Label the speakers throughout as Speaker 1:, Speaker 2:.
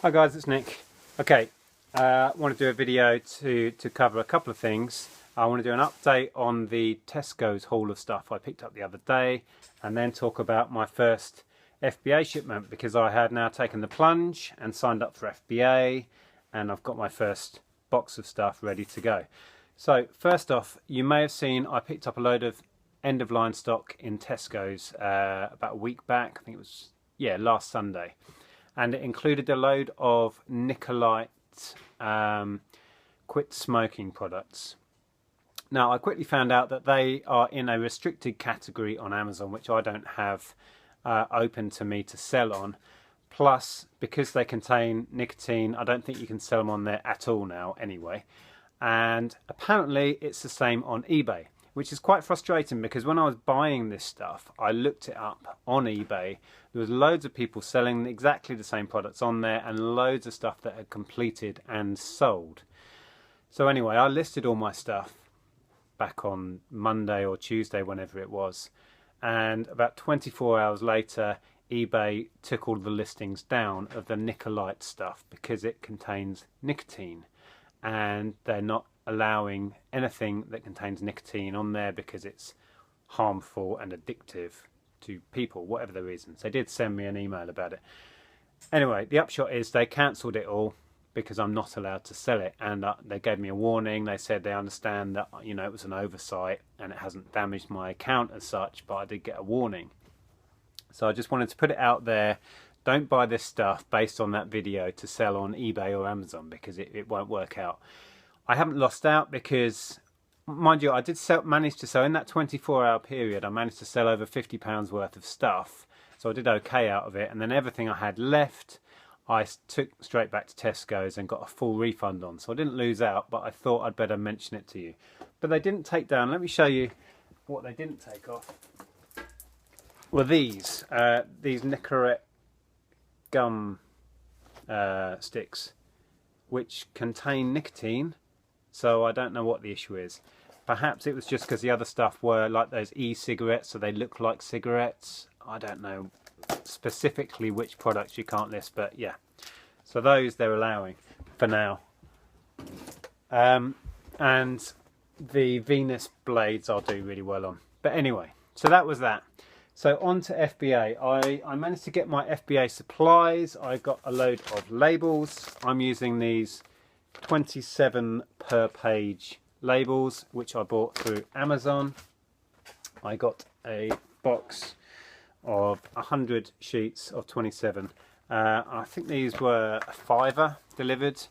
Speaker 1: Hi guys, it's Nick. Okay, I want to do a video to cover a couple of things. I want to do an update on the Tesco's haul of stuff I picked up the other day, and then talk about my first FBA shipment, because I had now taken the plunge and signed up for FBA, and I've got my first box of stuff ready to go. So first off, you may have seen I picked up a load of end-of-line stock in Tesco's about a week back. I think it was, yeah, last Sunday. And it included a load of Nicolite quit smoking products. Now, I quickly found out that they are in a restricted category on Amazon, which I don't have open to me to sell on. Plus, because they contain nicotine, I don't think you can sell them on there at all now anyway. And apparently it's the same on eBay, which is quite frustrating, because when I was buying this stuff, I looked it up on eBay. There was loads of people selling exactly the same products on there, and loads of stuff that had completed and sold. So anyway, I listed all my stuff back on Monday or Tuesday, whenever it was. And about 24 hours later, eBay took all the listings down of the Nicolite stuff because it contains nicotine. And they're not allowing anything that contains nicotine on there because it's harmful and addictive to people, whatever the reasons. They did send me an email about it. Anyway, the upshot is they cancelled it all because I'm not allowed to sell it, and they gave me a warning. They said they understand that, you know, it was an oversight and it hasn't damaged my account as such, but I did get a warning. So I just wanted to put it out there. Don't buy this stuff based on that video to sell on eBay or Amazon, because it won't work out. I haven't lost out because, mind you, I did manage to sell in that 24-hour period. I managed to sell over £50 worth of stuff, so I did okay out of it. And then everything I had left, I took straight back to Tesco's and got a full refund on. So I didn't lose out, but I thought I'd better mention it to you. But they didn't take down. Let me show you what they didn't take off. Well, these Nicorette gum sticks, which contain nicotine. So I don't know what the issue is. Perhaps it was just because the other stuff were like those e-cigarettes, so they look like cigarettes. I don't know specifically which products you can't list, but yeah. So those they're allowing for now. And the Venus blades I'll do really well on. But anyway, so that was that. So on to FBA. I managed to get my FBA supplies. I got a load of labels. I'm using these 27 per page labels, which I bought through Amazon. I got a box of 100 sheets of 27. I think these were a £5 delivered.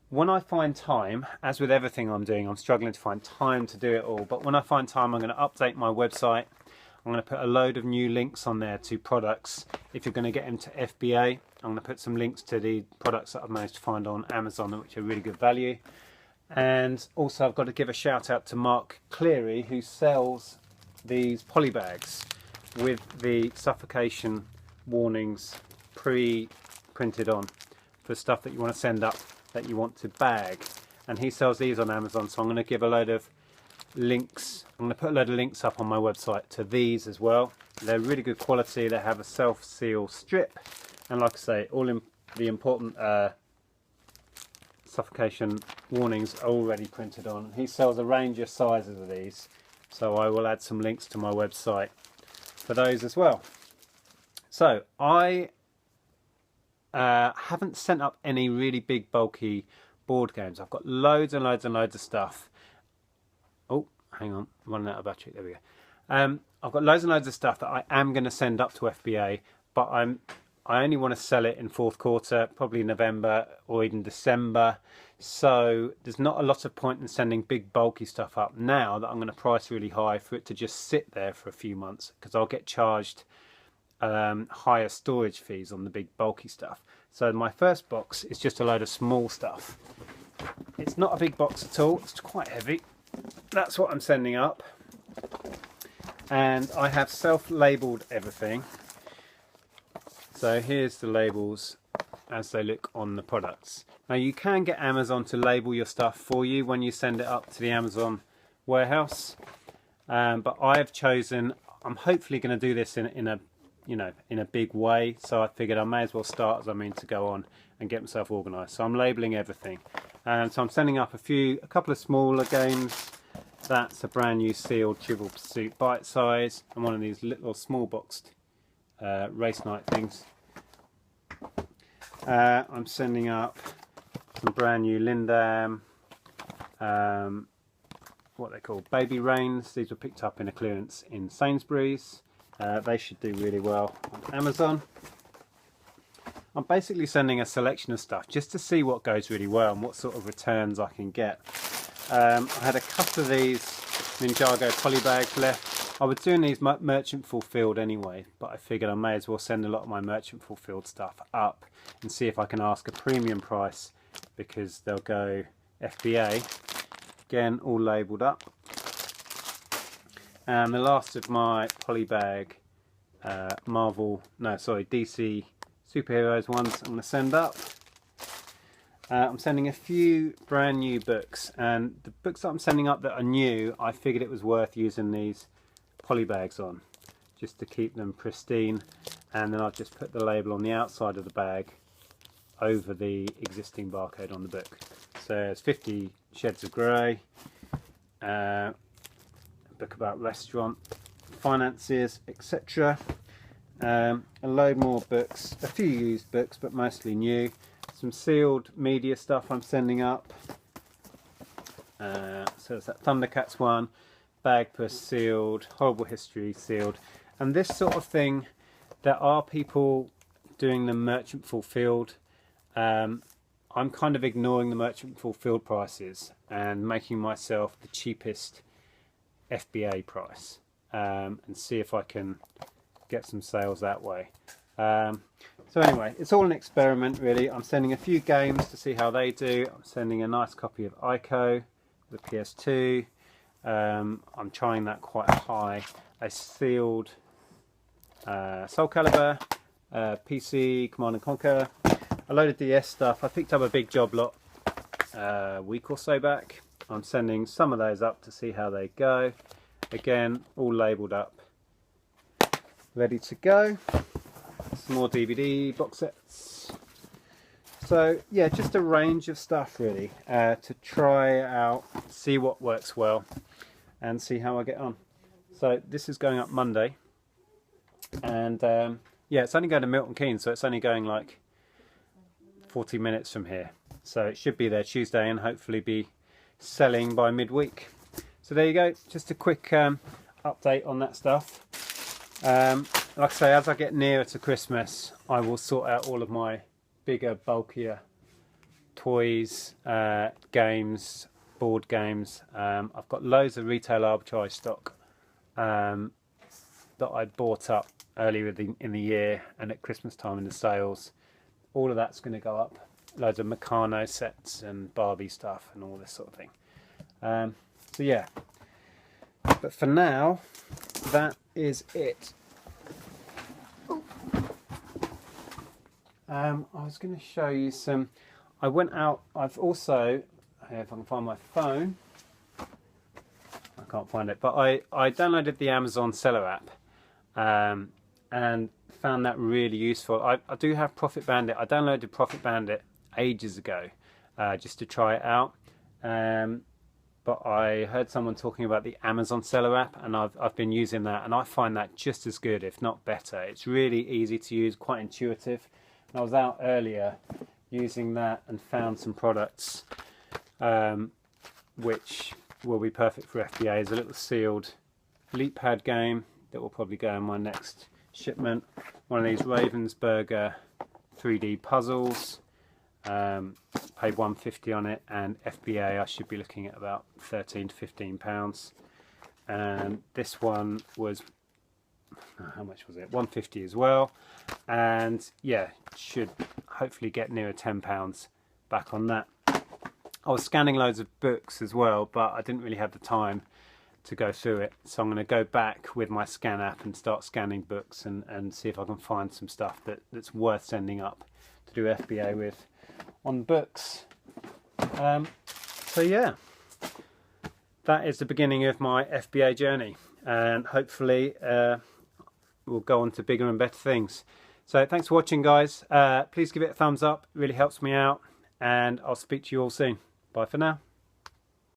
Speaker 1: When I find time, as with everything I'm doing, I'm struggling to find time to do it all, but when I find time, I'm going to update my website. I'm going to put a load of new links on there to products. If you're going to get into FBA, I'm going to put some links to the products that I've managed to find on Amazon, which are really good value. And also I've got to give a shout out to Mark Cleary, who sells these poly bags with the suffocation warnings pre-printed on for stuff that you want to send up that you want to bag. And he sells these on Amazon, so I'm going to give a load of links. I'm going to put a load of links up on my website to these as well. They're really good quality. They have a self-seal strip, and like I say, all in the important suffocation warnings are already printed on. He sells a range of sizes of these, so I will add some links to my website for those as well. So I haven't sent up any really big bulky board games. I've got loads and loads and loads of stuff. Oh, hang on, I'm running out of battery. There we go. I've got loads and loads of stuff that I am going to send up to FBA, but I only want to sell it in fourth quarter, probably November or even December. So there's not a lot of point in sending big bulky stuff up now that I'm going to price really high for it to just sit there for a few months, because I'll get charged higher storage fees on the big bulky stuff. So my first box is just a load of small stuff. It's not a big box at all, it's quite heavy. That's what I'm sending up, and I have self-labelled everything. So here's the labels as they look on the products. Now you can get Amazon to label your stuff for you when you send it up to the Amazon warehouse, but I've chosen, I'm hopefully going to do this in a you know, in a big way. So I figured I may as well start as I mean to go on and get myself organised. So I'm labelling everything. So I'm sending up a couple of smaller games. That's a brand new sealed Trivial Pursuit bite size, and one of these little small boxed race night things. I'm sending up some brand new Lindam, what they call baby rains. These were picked up in a clearance in Sainsbury's. They should do really well on Amazon. I'm basically sending a selection of stuff just to see what goes really well and what sort of returns I can get. I had a couple of these Ninjago poly bags left. I was doing these merchant fulfilled anyway, but I figured I may as well send a lot of my merchant fulfilled stuff up and see if I can ask a premium price, because they'll go FBA. Again, all labelled up. And the last of my polybag DC superheroes ones I'm going to send up. I'm sending a few brand new books, and the books that I'm sending up that are new, I figured it was worth using these polybags on just to keep them pristine, and then I'll just put the label on the outside of the bag over the existing barcode on the book. So it's 50 Shades of Grey, a book about restaurant finances, etc. A load more books, a few used books but mostly new. Some sealed media stuff I'm sending up. So it's that Thundercats one, Bagpuss sealed, Horrible History sealed, and this sort of thing. There are people doing the merchant fulfilled. I'm kind of ignoring the merchant fulfilled prices and making myself the cheapest FBA price, and see if I can get some sales that way. So anyway, it's all an experiment really. I'm sending a few games to see how they do. I'm sending a nice copy of Ico, the PS2. I'm trying that quite high. A sealed Soul Calibur, PC, Command & Conquer, a load of DS stuff. I picked up a big job lot a week or so back. I'm sending some of those up to see how they go. Again, all labelled up, ready to go. Some more DVD box sets. So yeah, just a range of stuff really to try out, see what works well and see how I get on. So this is going up Monday, and yeah, it's only going to Milton Keynes, so it's only going like 40 minutes from here. So it should be there Tuesday and hopefully be selling by midweek. So there you go, just a quick update on that stuff. Like I say, as I get nearer to Christmas, I will sort out all of my bigger, bulkier toys, games, board games. I've got loads of retail arbitrage stock that I bought up earlier in the year and at Christmas time in the sales. All of that's going to go up. Loads of Meccano sets and Barbie stuff and all this sort of thing. So yeah, but for now, that is it. I was going to show you some. I went out. I've also, if I can find my phone, I can't find it, but I downloaded the Amazon Seller app and found that really useful. I do have Profit Bandit. I downloaded Profit Bandit ages ago just to try it out, but I heard someone talking about the Amazon Seller app, and I've been using that, and I find that just as good, if not better. It's really easy to use, quite intuitive. I was out earlier using that and found some products which will be perfect for FBA. There's a little sealed Leap Pad game that will probably go in my next shipment. One of these Ravensburger 3D puzzles. Paid £1.50 on it, and FBA I should be looking at about £13 to £15. And this one was, how much was it? £1.50 as well. And yeah, should hopefully get nearer £10 back on that. I was scanning loads of books as well, but I didn't really have the time to go through it. So I'm going to go back with my scan app and start scanning books and see if I can find some stuff that's worth sending up to do FBA with on books. So yeah, that is the beginning of my FBA journey, and hopefully we'll go on to bigger and better things. So thanks for watching, guys. Please give it a thumbs up, it really helps me out, and I'll speak to you all soon. Bye for now.